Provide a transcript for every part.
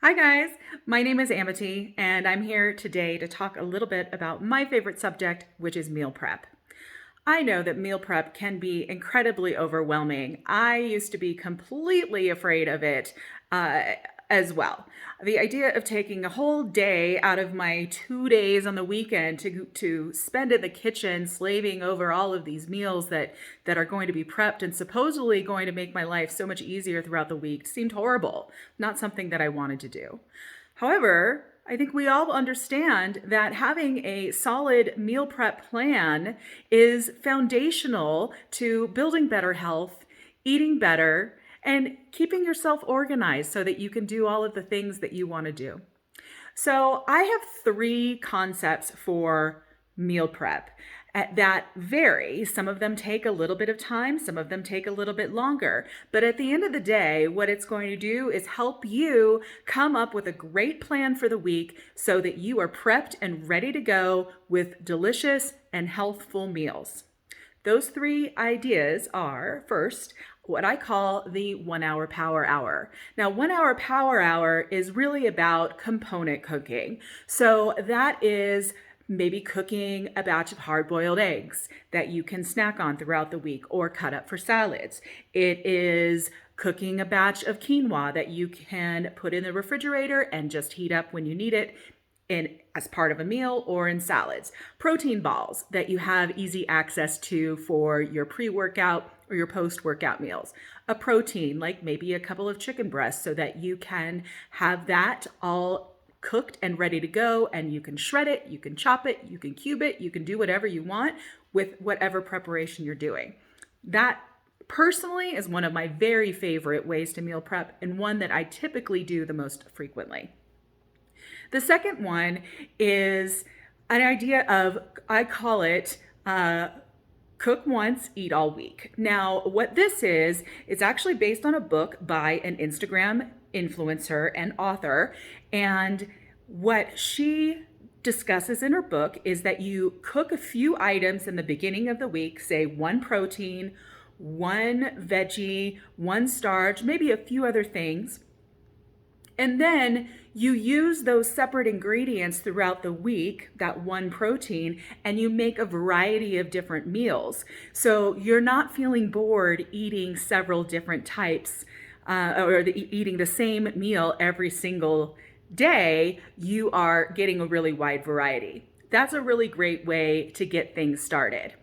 Hi guys, my name is Amity and I'm here today to talk a little bit about my favorite subject, which is meal prep. I know that meal prep can be incredibly overwhelming. I used to be completely afraid of it uh, as well. The idea of taking a whole day out of my 2 days on the weekend to spend in the kitchen slaving over all of these meals that are going to be prepped and supposedly going to make my life so much easier throughout the week seemed horrible, not something that I wanted to do. However, I think we all understand that having a solid meal prep plan is foundational to building better health, eating better, and keeping yourself organized so that you can do all of the things that you want to do. So, I have three concepts for meal prep that vary. Some of them take a little bit of time, some of them take a little bit longer. But at the end of the day, what it's going to do is help you come up with a great plan for the week so that you are prepped and ready to go with delicious and healthful meals. Those three ideas are first, what I call the 1 hour power hour. Now, 1 hour power hour is really about component cooking. So that is maybe cooking a batch of hard-boiled eggs that you can snack on throughout the week or cut up for salads. It is cooking a batch of quinoa that you can put in the refrigerator and just heat up when you need it as part of a meal or in salads. Protein balls that you have easy access to for your pre-workout or your post-workout meals. A protein, like maybe a couple of chicken breasts, so that you can have that all cooked and ready to go, and you can shred it, you can chop it, you can cube it, you can do whatever you want with whatever preparation you're doing. That personally is one of my very favorite ways to meal prep and one that I typically do the most frequently. The second one is an idea of, I call it cook once, eat all week. Now, what this is, it's actually based on a book by an Instagram influencer and author. And what she discusses in her book is that you cook a few items in the beginning of the week, say one protein, one veggie, one starch, maybe a few other things. And then you use those separate ingredients throughout the week, that one protein, and you make a variety of different meals. So you're not feeling bored eating several different types eating the same meal every single day. You are getting a really wide variety. That's a really great way to get things started.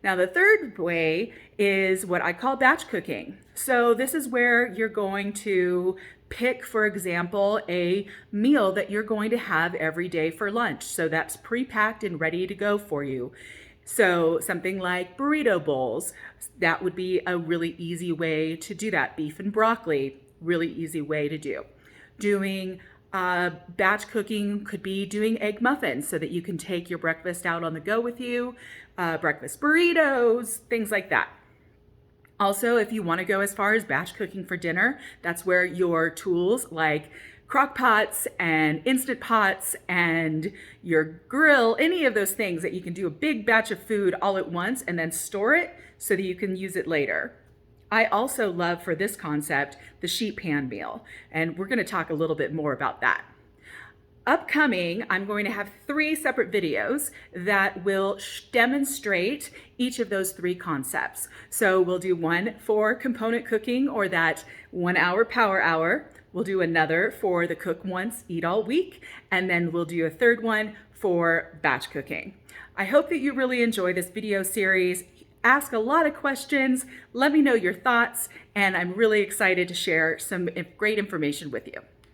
Now, the third way is what I call batch cooking. So this is where you're going to pick, for example, a meal that you're going to have every day for lunch. So that's pre-packed and ready to go for you. So something like burrito bowls, that would be a really easy way to do that. Beef and broccoli, really easy way to do. Doing batch cooking could be doing egg muffins so that you can take your breakfast out on the go with you, breakfast burritos, things like that. Also, if you want to go as far as batch cooking for dinner, that's where your tools like crock pots and instant pots and your grill, any of those things that you can do a big batch of food all at once and then store it so that you can use it later. I also love, for this concept, the sheet pan meal, and we're going to talk a little bit more about that. Upcoming, I'm going to have 3 separate videos that will demonstrate each of those 3 concepts. So we'll do one for component cooking, or that 1 hour power hour. We'll do another for the cook once, eat all week, and then we'll do a third one for batch cooking. I hope that you really enjoy this video series. Ask a lot of questions, let me know your thoughts, and I'm really excited to share some great information with you.